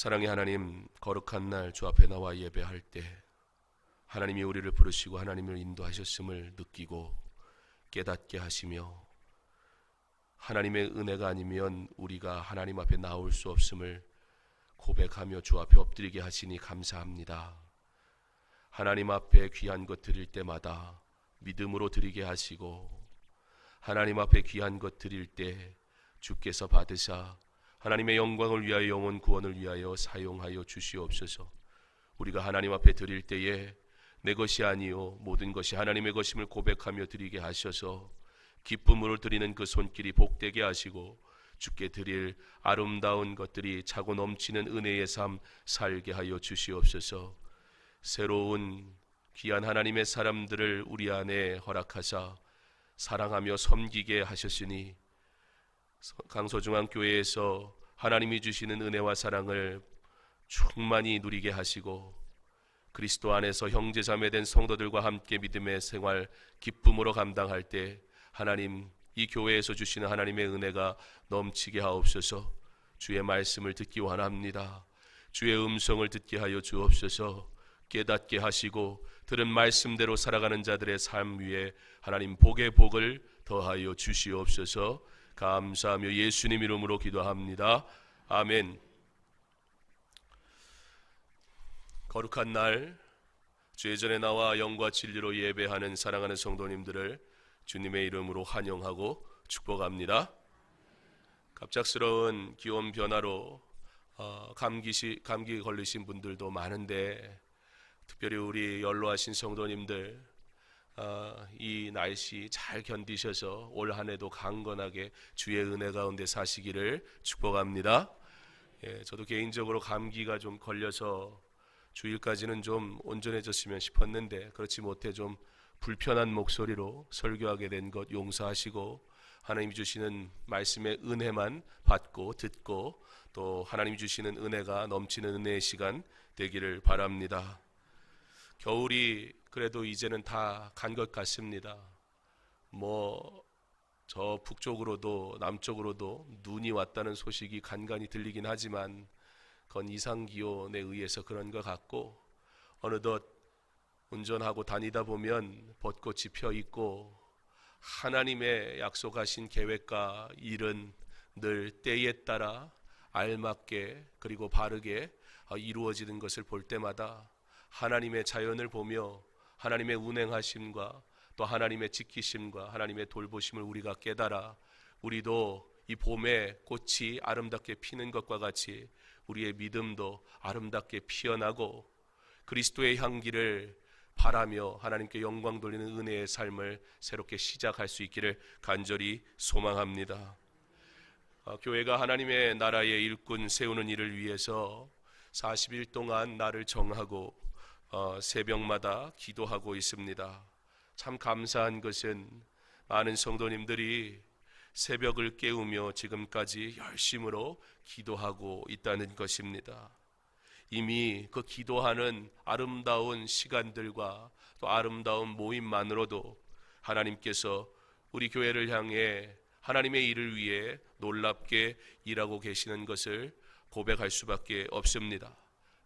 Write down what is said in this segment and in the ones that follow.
사랑의 하나님, 거룩한 날 주 앞에 나와 예배할 때 하나님이 우리를 부르시고 하나님을 인도하셨음을 느끼고 깨닫게 하시며, 하나님의 은혜가 아니면 우리가 하나님 앞에 나올 수 없음을 고백하며 주 앞에 엎드리게 하시니 감사합니다. 하나님 앞에 귀한 것 드릴 때마다 믿음으로 드리게 하시고, 하나님 앞에 귀한 것 드릴 때 주께서 받으사 하나님의 영광을 위하여 영혼 구원을 위하여 사용하여 주시옵소서. 우리가 하나님 앞에 드릴 때에 내 것이 아니요 모든 것이 하나님의 것임을 고백하며 드리게 하셔서 기쁨으로 드리는 그 손길이 복되게 하시고, 주께 드릴 아름다운 것들이 차고 넘치는 은혜의 삶 살게 하여 주시옵소서. 새로운 귀한 하나님의 사람들을 우리 안에 허락하사 사랑하며 섬기게 하셨으니, 강서중앙교회에서 하나님이 주시는 은혜와 사랑을 충만히 누리게 하시고, 그리스도 안에서 형제자매된 성도들과 함께 믿음의 생활 기쁨으로 감당할 때 하나님, 이 교회에서 주시는 하나님의 은혜가 넘치게 하옵소서. 주의 말씀을 듣기 원합니다. 주의 음성을 듣게 하여 주옵소서. 깨닫게 하시고 들은 말씀대로 살아가는 자들의 삶 위에 하나님 복의 복을 더하여 주시옵소서. 감사하며 예수님 이름으로 기도합니다. 아멘. 거룩한 날 주의 전에 나와 영과 진리로 예배하는 사랑하는 성도님들을 주님의 이름으로 환영하고 축복합니다. 갑작스러운 기온 변화로 감기 걸리신 분들도 많은데, 특별히 우리 연로하신 성도님들 이 날씨 잘 견디셔서 올 한 해도 강건하게 주의 은혜 가운데 사시기를 축복합니다. 저도 개인적으로 감기가 좀 걸려서 주일까지는 좀 온전해졌으면 싶었는데 그렇지 못해 좀 불편한 목소리로 설교하게 된 것 용서하시고, 하나님이 주시는 말씀의 은혜만 받고 듣고 또 하나님이 주시는 은혜가 넘치는 은혜의 시간 되기를 바랍니다. 겨울이 그래도 이제는 다 간 것 같습니다. 저 북쪽으로도 남쪽으로도 눈이 왔다는 소식이 간간히 들리긴 하지만 그건 이상기온에 의해서 그런 것 같고, 어느덧 운전하고 다니다 보면 벚꽃이 펴 있고 하나님의 약속하신 계획과 일은 늘 때에 따라 알맞게 그리고 바르게 이루어지는 것을 볼 때마다 하나님의 자연을 보며 하나님의 운행하심과 또 하나님의 지키심과 하나님의 돌보심을 우리가 깨달아 우리도 이 봄에 꽃이 아름답게 피는 것과 같이 우리의 믿음도 아름답게 피어나고 그리스도의 향기를 바라며 하나님께 영광 돌리는 은혜의 삶을 새롭게 시작할 수 있기를 간절히 소망합니다. 교회가 하나님의 나라의 일꾼 세우는 일을 위해서 40일 동안 날을 정하고 새벽마다 기도하고 있습니다. 참 감사한 것은 많은 성도님들이 새벽을 깨우며 지금까지 열심으로 기도하고 있다는 것입니다. 이미 그 기도하는 아름다운 시간들과 또 아름다운 모임만으로도 하나님께서 우리 교회를 향해 하나님의 일을 위해 놀랍게 일하고 계시는 것을 고백할 수밖에 없습니다.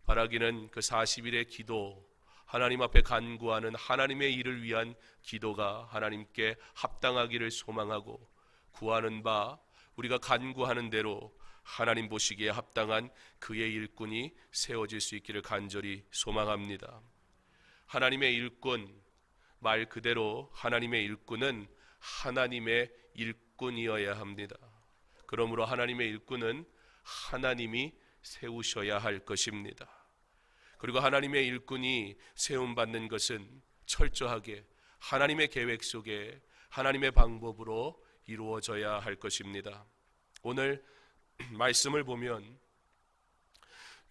바라기는 그 40일의 기도, 하나님 앞에 간구하는 하나님의 일을 위한 기도가 하나님께 합당하기를 소망하고, 구하는 바 우리가 간구하는 대로 하나님 보시기에 합당한 그의 일꾼이 세워질 수 있기를 간절히 소망합니다. 하나님의 일꾼, 말 그대로 하나님의 일꾼은 하나님의 일꾼이어야 합니다. 그러므로 하나님의 일꾼은 하나님이 세우셔야 할 것입니다. 그리고 하나님의 일꾼이 세움받는 것은 철저하게 하나님의 계획 속에 하나님의 방법으로 이루어져야 할 것입니다. 오늘 말씀을 보면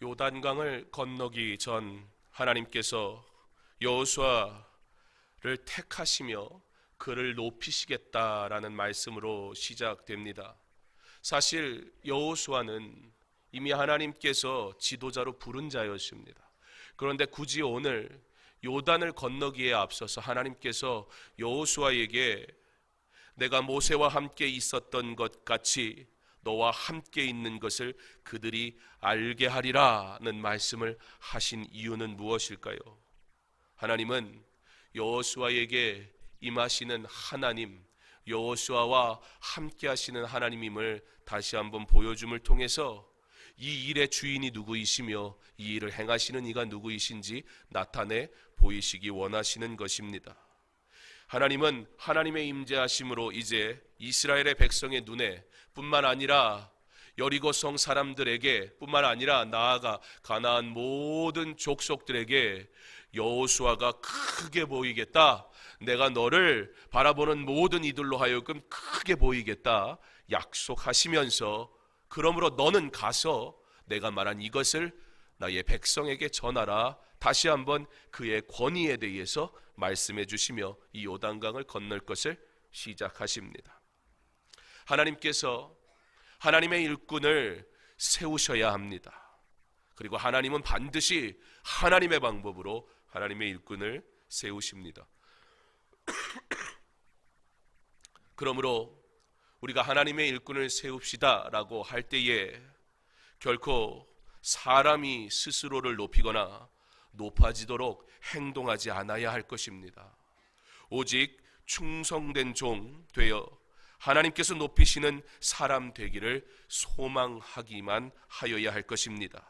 요단강을 건너기 전 하나님께서 여호수아를 택하시며 그를 높이시겠다라는 말씀으로 시작됩니다. 사실 여호수아는 이미 하나님께서 지도자로 부른 자였습니다. 그런데 굳이 오늘 요단을 건너기에 앞서서 하나님께서 여호수아에게 내가 모세와 함께 있었던 것 같이 너와 함께 있는 것을 그들이 알게 하리라는 말씀을 하신 이유는 무엇일까요? 하나님은 여호수아에게 임하시는 하나님, 여호수아와 함께 하시는 하나님임을 다시 한번 보여줌을 통해서 이 일의 주인이 누구이시며 이 일을 행하시는 이가 누구이신지 나타내 보이시기 원하시는 것입니다. 하나님은 하나님의 임재하심으로 이제 이스라엘의 백성의 눈에 뿐만 아니라 여리고성 사람들에게 뿐만 아니라 나아가 가나안 모든 족속들에게 여호수아가 크게 보이겠다, 내가 너를 바라보는 모든 이들로 하여금 크게 보이겠다 약속하시면서, 그러므로 너는 가서 내가 말한 이것을 나의 백성에게 전하라, 다시 한번 그의 권위에 대해서 말씀해 주시며 이 요단강을 건널 것을 시작하십니다. 하나님께서 하나님의 일꾼을 세우셔야 합니다. 그리고 하나님은 반드시 하나님의 방법으로 하나님의 일꾼을 세우십니다. 그러므로 우리가 하나님의 일꾼을 세웁시다 라고 할 때에 결코 사람이 스스로를 높이거나 높아지도록 행동하지 않아야 할 것입니다. 오직 충성된 종 되어 하나님께서 높이시는 사람 되기를 소망하기만 하여야 할 것입니다.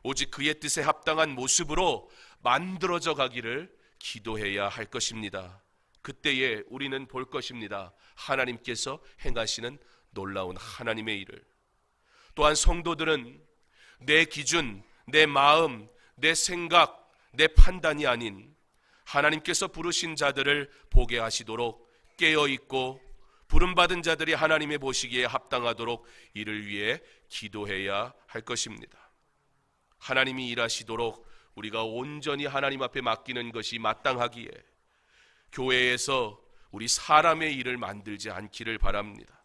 오직 그의 뜻에 합당한 모습으로 만들어져 가기를 기도해야 할 것입니다. 그때에 우리는 볼 것입니다. 하나님께서 행하시는 놀라운 하나님의 일을. 또한 성도들은 내 기준, 내 마음, 내 생각, 내 판단이 아닌 하나님께서 부르신 자들을 보게 하시도록 깨어있고 부름받은 자들이 하나님의 보시기에 합당하도록 이를 위해 기도해야 할 것입니다. 하나님이 일하시도록 우리가 온전히 하나님 앞에 맡기는 것이 마땅하기에 교회에서 우리 사람의 일을 만들지 않기를 바랍니다.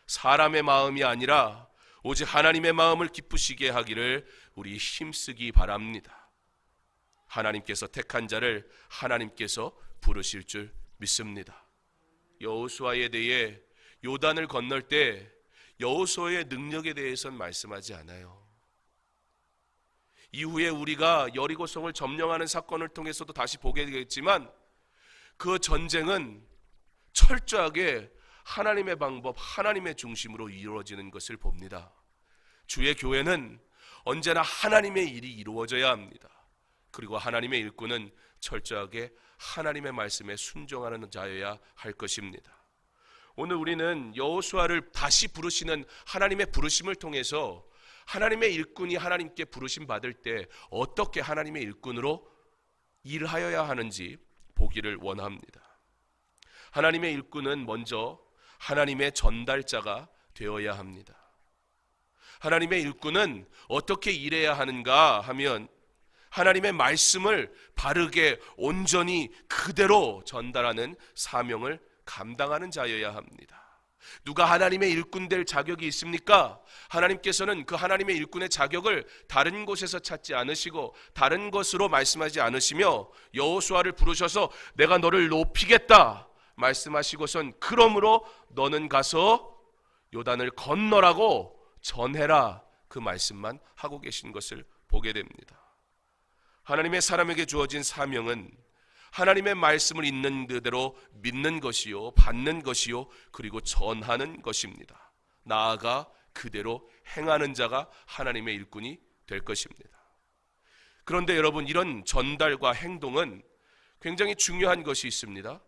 사람의 마음이 아니라 오직 하나님의 마음을 기쁘시게 하기를 우리 힘쓰기 바랍니다. 하나님께서 택한 자를 하나님께서 부르실 줄 믿습니다. 여호수아에 대해 요단을 건널 때 여호수아의 능력에 대해서는 말씀하지 않아요. 이후에 우리가 여리고성을 점령하는 사건을 통해서도 다시 보게 되겠지만 그 전쟁은 철저하게 하나님의 방법, 하나님의 중심으로 이루어지는 것을 봅니다. 주의 교회는 언제나 하나님의 일이 이루어져야 합니다. 그리고 하나님의 일꾼은 철저하게 하나님의 말씀에 순종하는 자여야 할 것입니다. 오늘 우리는 여호수아를 다시 부르시는 하나님의 부르심을 통해서 하나님의 일꾼이 하나님께 부르심 받을 때 어떻게 하나님의 일꾼으로 일하여야 하는지 보기를 원합니다. 하나님의 일꾼은 먼저 하나님의 전달자가 되어야 합니다. 하나님의 일꾼은 어떻게 일해야 하는가 하면 하나님의 말씀을 바르게 온전히 그대로 전달하는 사명을 감당하는 자여야 합니다. 누가 하나님의 일꾼 될 자격이 있습니까? 하나님께서는 그 하나님의 일꾼의 자격을 다른 곳에서 찾지 않으시고 다른 것으로 말씀하지 않으시며 여호수아를 부르셔서 내가 너를 높이겠다 말씀하시고선 그러므로 너는 가서 요단을 건너라고 전해라 그 말씀만 하고 계신 것을 보게 됩니다. 하나님의 사람에게 주어진 사명은 하나님의 말씀을 있는 그대로 믿는 것이요, 받는 것이요, 그리고 전하는 것입니다. 나아가 그대로 행하는 자가 하나님의 일꾼이 될 것입니다. 그런데 여러분, 이런 전달과 행동은 굉장히 중요한 것이 있습니다.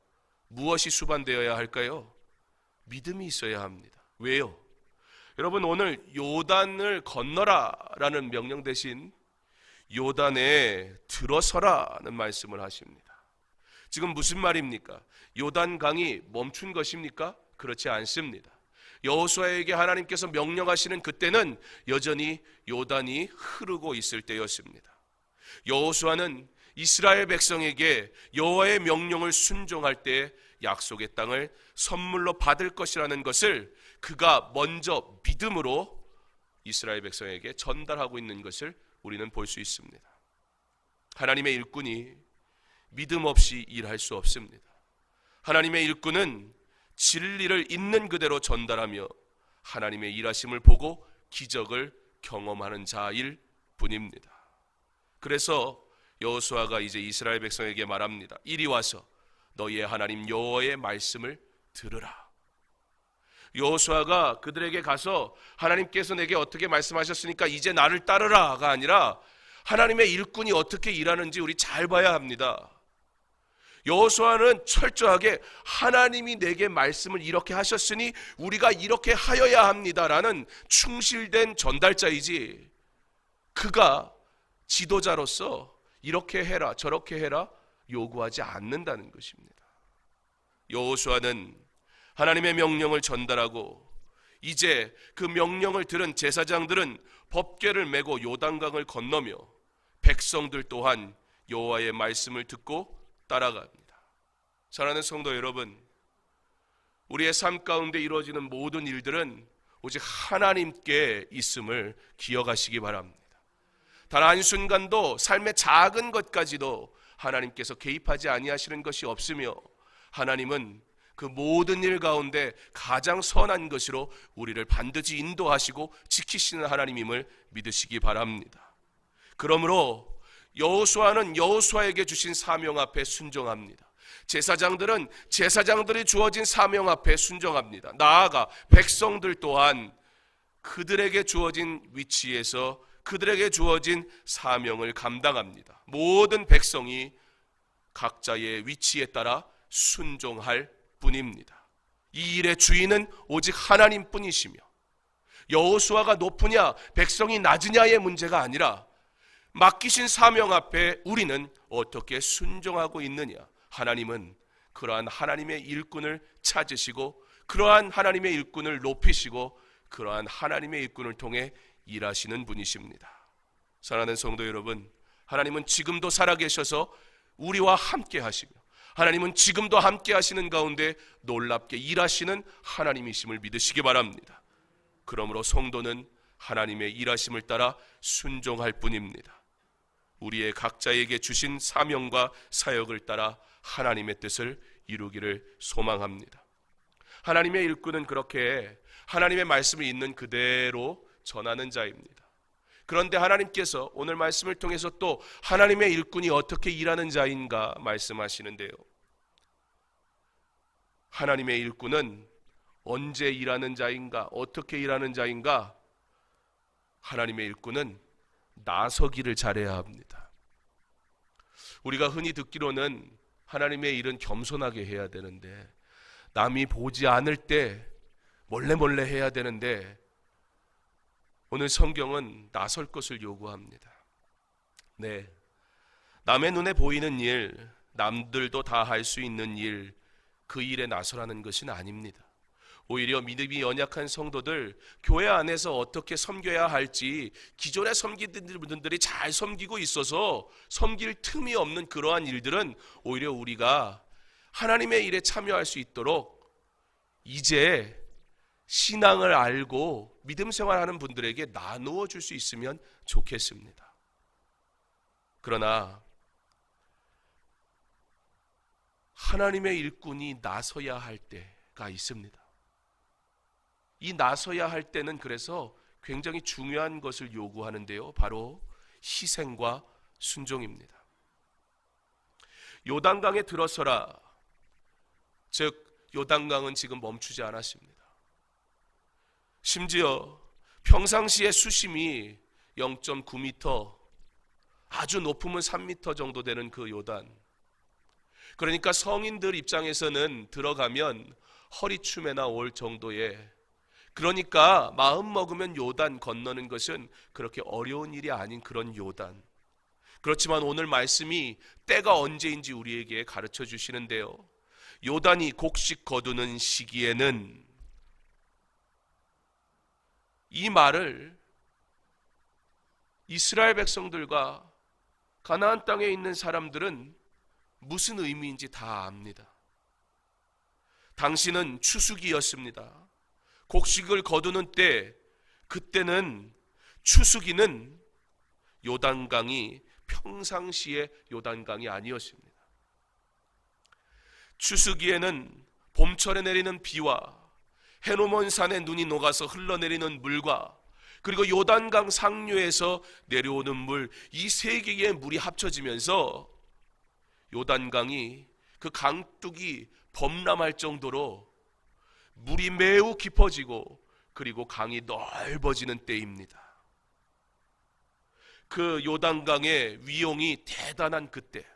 무엇이 수반되어야 할까요? 믿음이 있어야 합니다. 왜요? 여러분, 오늘 요단을 건너라 라는 명령 대신 요단에 들어서라는 말씀을 하십니다. 지금 무슨 말입니까? 요단강이 멈춘 것입니까? 그렇지 않습니다. 여호수아에게 하나님께서 명령하시는 그때는 여전히 요단이 흐르고 있을 때였습니다. 여호수아는 이스라엘 백성에게 여호와의 명령을 순종할 때 약속의 땅을 선물로 받을 것이라는 것을 그가 먼저 믿음으로 이스라엘 백성에게 전달하고 있는 것을 우리는 볼 수 있습니다. 하나님의 일꾼이 믿음 없이 일할 수 없습니다. 하나님의 일꾼은 진리를 있는 그대로 전달하며 하나님의 일하심을 보고 기적을 경험하는 자일 뿐입니다. 그래서 여호수아가 이제 이스라엘 백성에게 말합니다. 이리 와서 너희의 하나님 여호와의 말씀을 들으라. 여호수아가 그들에게 가서 하나님께서 내게 어떻게 말씀하셨으니까 이제 나를 따르라가 아니라 하나님의 일꾼이 어떻게 일하는지 우리 잘 봐야 합니다. 여호수아는 철저하게 하나님이 내게 말씀을 이렇게 하셨으니 우리가 이렇게 하여야 합니다라는 충실된 전달자이지, 그가 지도자로서 이렇게 해라 저렇게 해라 요구하지 않는다는 것입니다. 여호수아는 하나님의 명령을 전달하고 이제 그 명령을 들은 제사장들은 법궤를 메고 요단강을 건너며 백성들 또한 여호와의 말씀을 듣고 따라갑니다. 사랑하는 성도 여러분, 우리의 삶 가운데 이루어지는 모든 일들은 오직 하나님께 있음을 기억하시기 바랍니다. 단 한순간도 삶의 작은 것까지도 하나님께서 개입하지 아니하시는 것이 없으며 하나님은 그 모든 일 가운데 가장 선한 것으로 우리를 반드시 인도하시고 지키시는 하나님임을 믿으시기 바랍니다. 그러므로 여호수아는 여호수아에게 주신 사명 앞에 순종합니다. 제사장들은 제사장들이 주어진 사명 앞에 순종합니다. 나아가 백성들 또한 그들에게 주어진 위치에서 그들에게 주어진 사명을 감당합니다. 모든 백성이 각자의 위치에 따라 순종할 뿐입니다. 이 일의 주인은 오직 하나님뿐이시며 여호수아가 높으냐 백성이 낮으냐의 문제가 아니라 맡기신 사명 앞에 우리는 어떻게 순종하고 있느냐, 하나님은 그러한 하나님의 일꾼을 찾으시고 그러한 하나님의 일꾼을 높이시고 그러한 하나님의 일꾼을 통해 일하시는 분이십니다. 사랑하는 성도 여러분, 하나님은 지금도 살아계셔서 우리와 함께 하시며 하나님은 지금도 함께 하시는 가운데 놀랍게 일하시는 하나님이심을 믿으시기 바랍니다. 그러므로 성도는 하나님의 일하심을 따라 순종할 뿐입니다. 우리의 각자에게 주신 사명과 사역을 따라 하나님의 뜻을 이루기를 소망합니다. 하나님의 일꾼은 그렇게 하나님의 말씀을 있는 그대로 전하는 자입니다. 그런데 하나님께서 오늘 말씀을 통해서 또 하나님의 일꾼이 어떻게 일하는 자인가 말씀하시는데요. 하나님의 일꾼은 언제 일하는 자인가, 어떻게 일하는 자인가? 하나님의 일꾼은 나서기를 잘해야 합니다. 우리가 흔히 듣기로는 하나님의 일은 겸손하게 해야 되는데, 남이 보지 않을 때 몰래 해야 되는데, 오늘 성경은 나설 것을 요구합니다. 네, 남의 눈에 보이는 일, 남들도 다 할 수 있는 일, 그 일에 나서라는 것은 아닙니다. 오히려 믿음이 연약한 성도들, 교회 안에서 어떻게 섬겨야 할지 기존에 섬기던 분들이 잘 섬기고 있어서 섬길 틈이 없는 그러한 일들은 오히려 우리가 하나님의 일에 참여할 수 있도록 이제 신앙을 알고 믿음 생활하는 분들에게 나누어 줄 수 있으면 좋겠습니다. 그러나 하나님의 일꾼이 나서야 할 때가 있습니다. 이 나서야 할 때는 그래서 굉장히 중요한 것을 요구하는데요, 바로 희생과 순종입니다. 요단강에 들어서라, 즉 요단강은 지금 멈추지 않았습니다. 심지어 평상시의 수심이 0.9m, 아주 높으면 3m 정도 되는 그 요단, 그러니까 성인들 입장에서는 들어가면 허리춤에나 올 정도의, 그러니까 마음 먹으면 요단 건너는 것은 그렇게 어려운 일이 아닌 그런 요단. 그렇지만 오늘 말씀이 때가 언제인지 우리에게 가르쳐 주시는데요, 요단이 곡식 거두는 시기에는, 이 말을 이스라엘 백성들과 가나안 땅에 있는 사람들은 무슨 의미인지 다 압니다. 당시는 추수기였습니다. 곡식을 거두는 때, 그때는 추수기는 요단강이 평상시의 요단강이 아니었습니다. 추수기에는 봄철에 내리는 비와 헤노몬 산에 눈이 녹아서 흘러내리는 물과 그리고 요단강 상류에서 내려오는 물, 이 세 개의 물이 합쳐지면서 요단강이 그 강둑이 범람할 정도로 물이 매우 깊어지고 그리고 강이 넓어지는 때입니다. 그 요단강의 위용이 대단한 그때,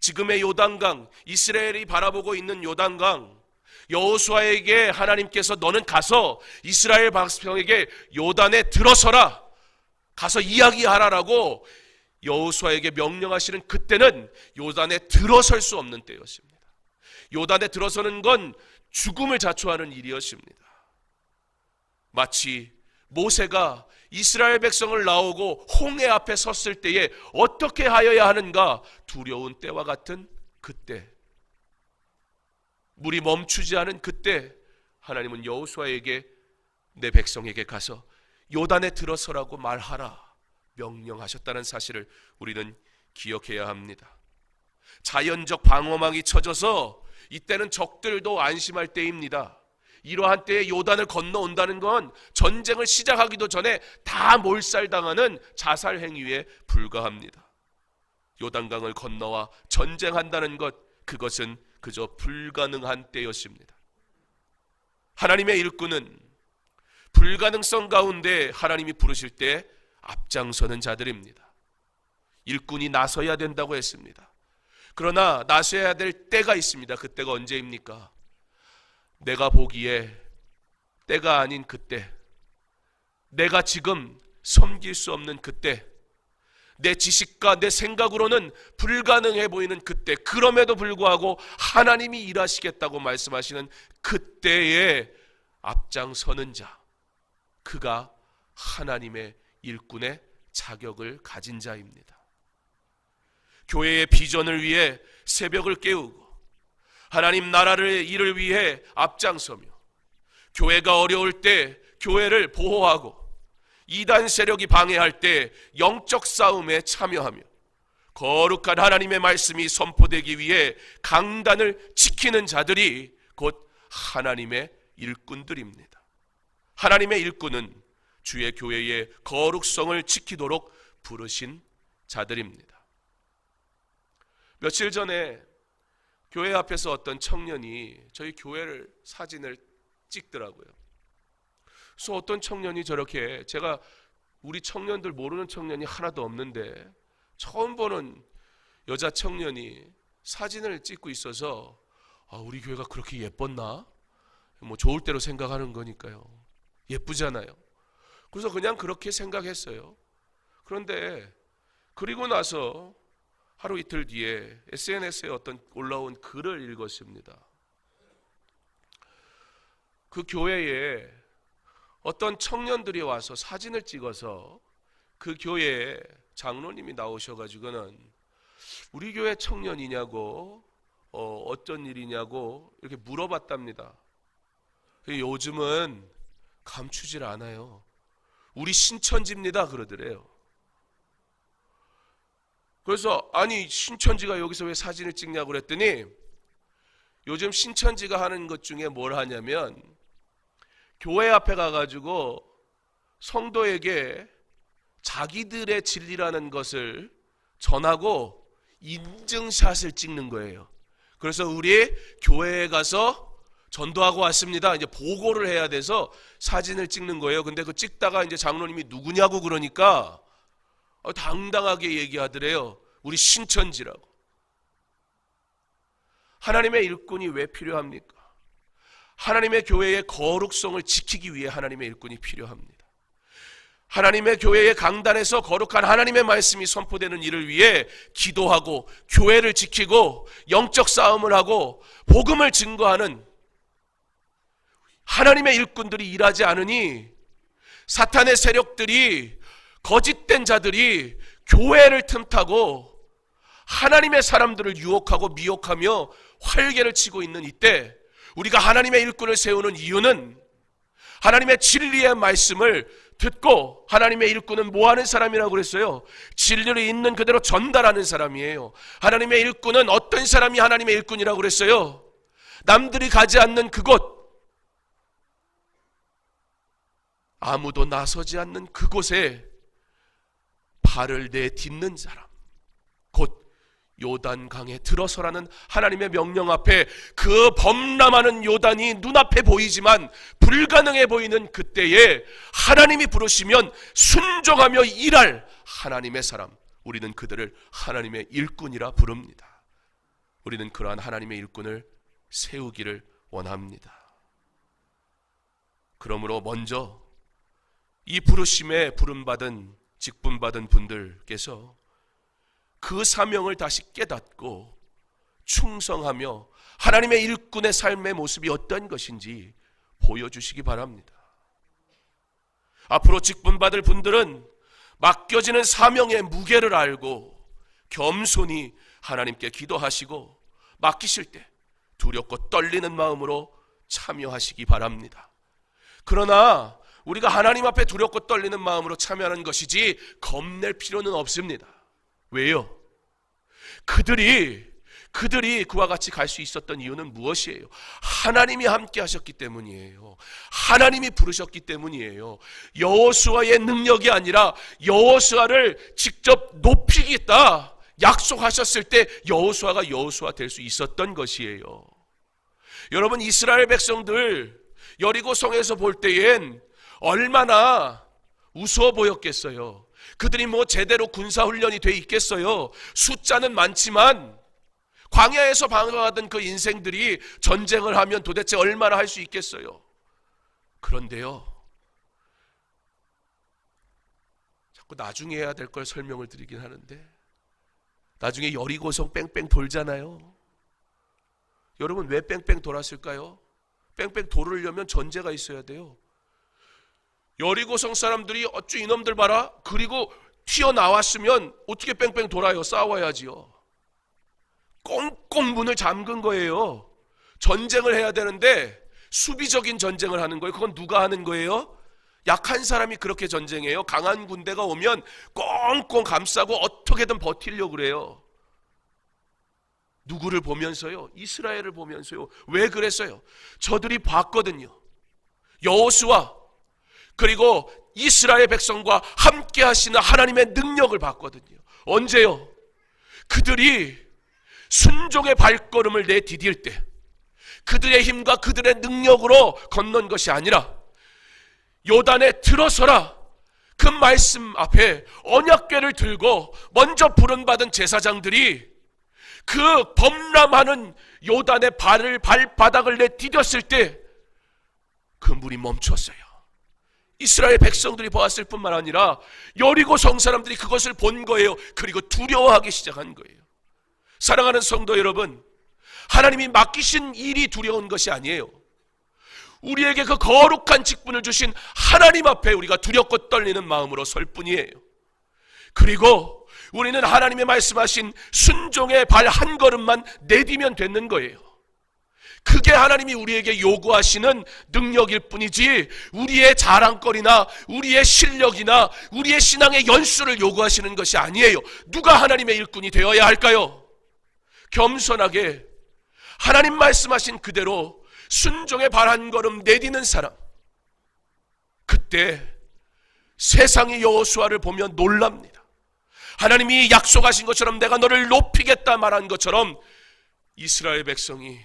지금의 요단강, 이스라엘이 바라보고 있는 요단강, 여호수아에게 하나님께서 너는 가서 이스라엘 백성에게 요단에 들어서라, 가서 이야기하라라고 여호수아에게 명령하시는 그때는 요단에 들어설 수 없는 때였습니다. 요단에 들어서는 건 죽음을 자초하는 일이었습니다. 마치 모세가 이스라엘 백성을 나오고 홍해 앞에 섰을 때에 어떻게 하여야 하는가 두려운 때와 같은 그때, 물이 멈추지 않은 그때 하나님은 여호수아에게 내 백성에게 가서 요단에 들어서라고 말하라 명령하셨다는 사실을 우리는 기억해야 합니다. 자연적 방어막이 쳐져서 이때는 적들도 안심할 때입니다. 이러한 때에 요단을 건너온다는 건 전쟁을 시작하기도 전에 다 몰살당하는 자살 행위에 불과합니다. 요단강을 건너와 전쟁한다는 것, 그것은 그저 불가능한 때였습니다. 하나님의 일꾼은 불가능성 가운데 하나님이 부르실 때 앞장서는 자들입니다. 일꾼이 나서야 된다고 했습니다. 그러나 나서야 될 때가 있습니다. 그때가 언제입니까? 내가 보기에 때가 아닌 그때, 내가 지금 섬길 수 없는 그때, 내 지식과 내 생각으로는 불가능해 보이는 그때, 그럼에도 불구하고 하나님이 일하시겠다고 말씀하시는 그때에 앞장서는 자, 그가 하나님의 일꾼의 자격을 가진 자입니다. 교회의 비전을 위해 새벽을 깨우고 하나님 나라의 일을 위해 앞장서며 교회가 어려울 때 교회를 보호하고 이단 세력이 방해할 때 영적 싸움에 참여하며 거룩한 하나님의 말씀이 선포되기 위해 강단을 지키는 자들이 곧 하나님의 일꾼들입니다. 하나님의 일꾼은 주의 교회의 거룩성을 지키도록 부르신 자들입니다. 며칠 전에 교회 앞에서 어떤 청년이 저희 교회를 사진을 찍더라고요. 그래서 어떤 청년이 저렇게, 제가 우리 청년들 모르는 청년이 하나도 없는데 처음 보는 여자 청년이 사진을 찍고 있어서 우리 교회가 그렇게 예뻤나? 뭐 좋을 대로 생각하는 거니까요. 예쁘잖아요. 그래서 그냥 그렇게 생각했어요. 그런데 그리고 나서 하루 이틀 뒤에 SNS에 어떤 올라온 글을 읽었습니다. 그 교회에 어떤 청년들이 와서 사진을 찍어서 그 교회에 장로님이 나오셔가지고는 우리 교회 청년이냐고 어떤 일이냐고 이렇게 물어봤답니다. 요즘은 감추질 않아요. 우리 신천지입니다 그러더래요. 그래서 아니 신천지가 여기서 왜 사진을 찍냐고 그랬더니 요즘 신천지가 하는 것 중에 뭘 하냐면 교회 앞에 가가지고 성도에게 자기들의 진리라는 것을 전하고 인증샷을 찍는 거예요. 그래서 우리 교회에 가서 전도하고 왔습니다. 이제 보고를 해야 돼서 사진을 찍는 거예요. 근데 그 찍다가 이제 장로님이 누구냐고 그러니까 당당하게 얘기하더래요. 우리 신천지라고. 하나님의 일꾼이 왜 필요합니까? 하나님의 교회의 거룩성을 지키기 위해 하나님의 일꾼이 필요합니다. 하나님의 교회의 강단에서 거룩한 하나님의 말씀이 선포되는 일을 위해 기도하고 교회를 지키고 영적 싸움을 하고 복음을 증거하는 하나님의 일꾼들이 일하지 않으니 사탄의 세력들이, 거짓된 자들이 교회를 틈타고 하나님의 사람들을 유혹하고 미혹하며 활개를 치고 있는 이때 우리가 하나님의 일꾼을 세우는 이유는 하나님의 진리의 말씀을 듣고, 하나님의 일꾼은 뭐 하는 사람이라고 그랬어요? 진리를 있는 그대로 전달하는 사람이에요. 하나님의 일꾼은 어떤 사람이 하나님의 일꾼이라고 그랬어요? 남들이 가지 않는 그곳, 아무도 나서지 않는 그곳에 발을 내딛는 사람, 곧 요단강에 들어서라는 하나님의 명령 앞에 그 범람하는 요단이 눈앞에 보이지만 불가능해 보이는 그때에 하나님이 부르시면 순종하며 일할 하나님의 사람, 우리는 그들을 하나님의 일꾼이라 부릅니다. 우리는 그러한 하나님의 일꾼을 세우기를 원합니다. 그러므로 먼저 이 부르심에 부름받은 직분받은 분들께서 그 사명을 다시 깨닫고 충성하며 하나님의 일꾼의 삶의 모습이 어떤 것인지 보여주시기 바랍니다. 앞으로 직분받을 분들은 맡겨지는 사명의 무게를 알고 겸손히 하나님께 기도하시고 맡기실 때 두렵고 떨리는 마음으로 참여하시기 바랍니다. 그러나 우리가 하나님 앞에 두렵고 떨리는 마음으로 참여하는 것이지 겁낼 필요는 없습니다. 왜요? 그들이 그와 같이 갈 수 있었던 이유는 무엇이에요? 하나님이 함께 하셨기 때문이에요. 하나님이 부르셨기 때문이에요. 여호수아의 능력이 아니라 여호수아를 직접 높이겠다 약속하셨을 때 여호수아가 여호수아 될 수 있었던 것이에요. 여러분, 이스라엘 백성들 여리고성에서 볼 때엔 얼마나 우스워 보였겠어요. 그들이 제대로 군사훈련이 돼 있겠어요. 숫자는 많지만 광야에서 방황하던 그 인생들이 전쟁을 하면 도대체 얼마나 할 수 있겠어요. 그런데요, 자꾸 나중에 해야 될 걸 설명을 드리긴 하는데 나중에 여리고성 뺑뺑 돌잖아요. 여러분, 왜 뺑뺑 돌았을까요? 뺑뺑 돌으려면 전제가 있어야 돼요. 여리고성 사람들이 어쭈 이놈들 봐라, 그리고 튀어나왔으면 어떻게 뺑뺑 돌아요? 싸워야지요. 꽁꽁 문을 잠근 거예요. 전쟁을 해야 되는데 수비적인 전쟁을 하는 거예요. 그건 누가 하는 거예요? 약한 사람이 그렇게 전쟁해요. 강한 군대가 오면 꽁꽁 감싸고 어떻게든 버티려고 그래요. 누구를 보면서요? 이스라엘을 보면서요. 왜 그랬어요? 저들이 봤거든요. 여호수아 그리고 이스라엘 백성과 함께 하시는 하나님의 능력을 봤거든요. 언제요? 그들이 순종의 발걸음을 내디딜 때, 그들의 힘과 그들의 능력으로 건넌 것이 아니라 요단에 들어서라, 그 말씀 앞에 언약궤를 들고 먼저 부름받은 제사장들이 그 범람하는 요단의 발바닥을 내디뎠을 때 그 물이 멈췄어요. 이스라엘 백성들이 보았을 뿐만 아니라 여리고성 사람들이 그것을 본 거예요. 그리고 두려워하기 시작한 거예요. 사랑하는 성도 여러분, 하나님이 맡기신 일이 두려운 것이 아니에요. 우리에게 그 거룩한 직분을 주신 하나님 앞에 우리가 두렵고 떨리는 마음으로 설 뿐이에요. 그리고 우리는 하나님의 말씀하신 순종의 발 한 걸음만 내디면 되는 거예요. 그게 하나님이 우리에게 요구하시는 능력일 뿐이지 우리의 자랑거리나 우리의 실력이나 우리의 신앙의 연수를 요구하시는 것이 아니에요. 누가 하나님의 일꾼이 되어야 할까요? 겸손하게 하나님 말씀하신 그대로 순종의 발 한 걸음 내디는 사람, 그때 세상이 여호수아를 보면 놀랍니다. 하나님이 약속하신 것처럼 내가 너를 높이겠다 말한 것처럼 이스라엘 백성이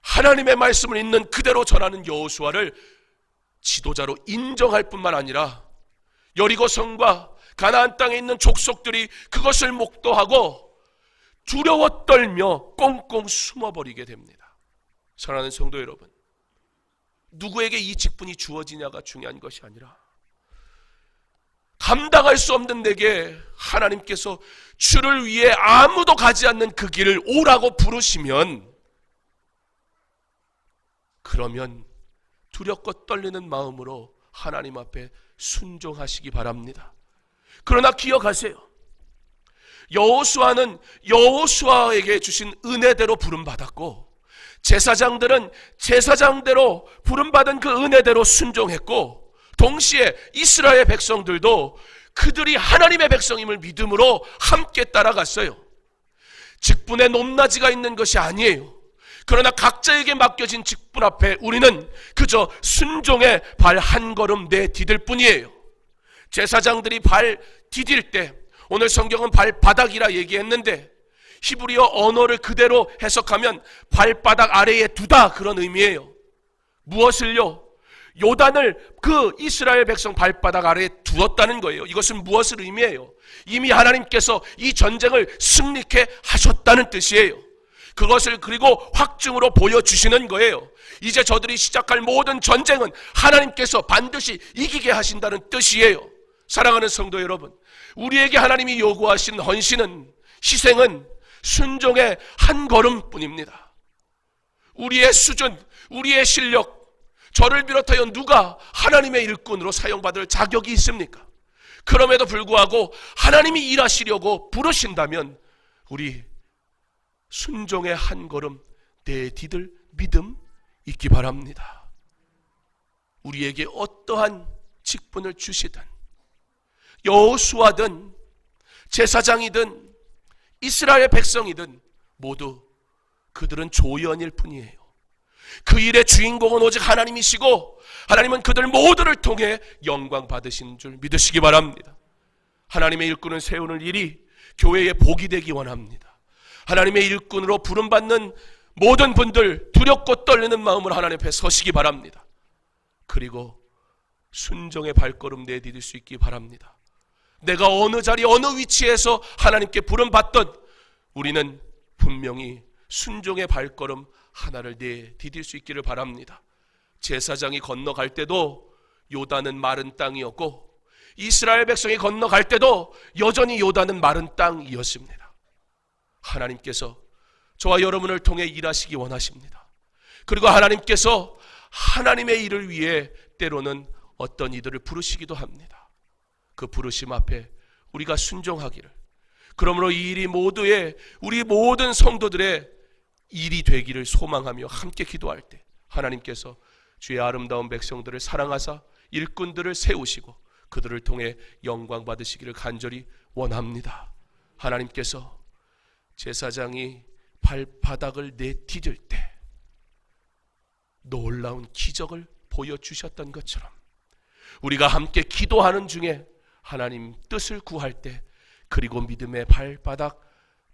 하나님의 말씀을 있는 그대로 전하는 여호수아를 지도자로 인정할 뿐만 아니라 여리고성과 가나안 땅에 있는 족속들이 그것을 목도하고 두려워 떨며 꽁꽁 숨어버리게 됩니다. 사랑하는 성도 여러분, 누구에게 이 직분이 주어지냐가 중요한 것이 아니라 감당할 수 없는 내게 하나님께서 주를 위해 아무도 가지 않는 그 길을 오라고 부르시면, 그러면 두렵고 떨리는 마음으로 하나님 앞에 순종하시기 바랍니다. 그러나 기억하세요. 여호수아는 여호수아에게 주신 은혜대로 부름받았고, 제사장들은 제사장대로 부름받은 그 은혜대로 순종했고, 동시에 이스라엘 백성들도 그들이 하나님의 백성임을 믿음으로 함께 따라갔어요. 직분에 높낮이가 있는 것이 아니에요. 그러나 각자에게 맡겨진 직분 앞에 우리는 그저 순종의 발 한 걸음 내디딜 뿐이에요. 제사장들이 발 디딜 때, 오늘 성경은 발바닥이라 얘기했는데 히브리어 언어를 그대로 해석하면 발바닥 아래에 두다, 그런 의미예요. 무엇을요? 요단을 그 이스라엘 백성 발바닥 아래에 두었다는 거예요. 이것은 무엇을 의미해요? 이미 하나님께서 이 전쟁을 승리케 하셨다는 뜻이에요. 그것을 그리고 확증으로 보여주시는 거예요. 이제 저들이 시작할 모든 전쟁은 하나님께서 반드시 이기게 하신다는 뜻이에요. 사랑하는 성도 여러분, 우리에게 하나님이 요구하신 헌신은, 희생은 순종의 한 걸음뿐입니다. 우리의 수준, 우리의 실력, 저를 비롯하여 누가 하나님의 일꾼으로 사용받을 자격이 있습니까? 그럼에도 불구하고 하나님이 일하시려고 부르신다면 우리 순종의 한 걸음 내디딜 믿음 있기 바랍니다. 우리에게 어떠한 직분을 주시든, 여호수아든 제사장이든 이스라엘 백성이든 모두 그들은 조연일 뿐이에요. 그 일의 주인공은 오직 하나님이시고 하나님은 그들 모두를 통해 영광 받으신 줄 믿으시기 바랍니다. 하나님의 일꾼을 세우는 일이 교회의 복이 되기 원합니다. 하나님의 일꾼으로 부름받는 모든 분들 두렵고 떨리는 마음으로 하나님 앞에 서시기 바랍니다. 그리고 순종의 발걸음 내디딜 수 있기 바랍니다. 내가 어느 자리 어느 위치에서 하나님께 부름받던 우리는 분명히 순종의 발걸음 하나를 내디딜 수 있기를 바랍니다. 제사장이 건너갈 때도 요단은 마른 땅이었고 이스라엘 백성이 건너갈 때도 여전히 요단은 마른 땅이었습니다. 하나님께서 저와 여러분을 통해 일하시기 원하십니다. 그리고 하나님께서 하나님의 일을 위해 때로는 어떤 이들을 부르시기도 합니다. 그 부르심 앞에 우리가 순종하기를, 그러므로 이 일이 모두의 우리 모든 성도들의 일이 되기를 소망하며 함께 기도할 때 하나님께서 주의 아름다운 백성들을 사랑하사 일꾼들을 세우시고 그들을 통해 영광 받으시기를 간절히 원합니다. 하나님께서 제사장이 발바닥을 내디딜 때 놀라운 기적을 보여주셨던 것처럼 우리가 함께 기도하는 중에 하나님 뜻을 구할 때, 그리고 믿음의 발바닥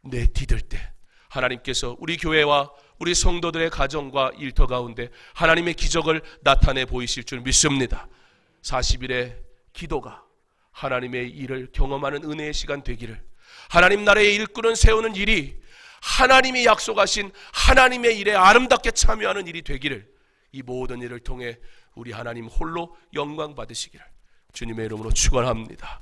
내디딜 때 하나님께서 우리 교회와 우리 성도들의 가정과 일터 가운데 하나님의 기적을 나타내 보이실 줄 믿습니다. 40일의 기도가 하나님의 일을 경험하는 은혜의 시간 되기를, 하나님 나라의 일꾼은 세우는 일이 하나님이 약속하신 하나님의 일에 아름답게 참여하는 일이 되기를, 이 모든 일을 통해 우리 하나님 홀로 영광 받으시기를 주님의 이름으로 축원합니다.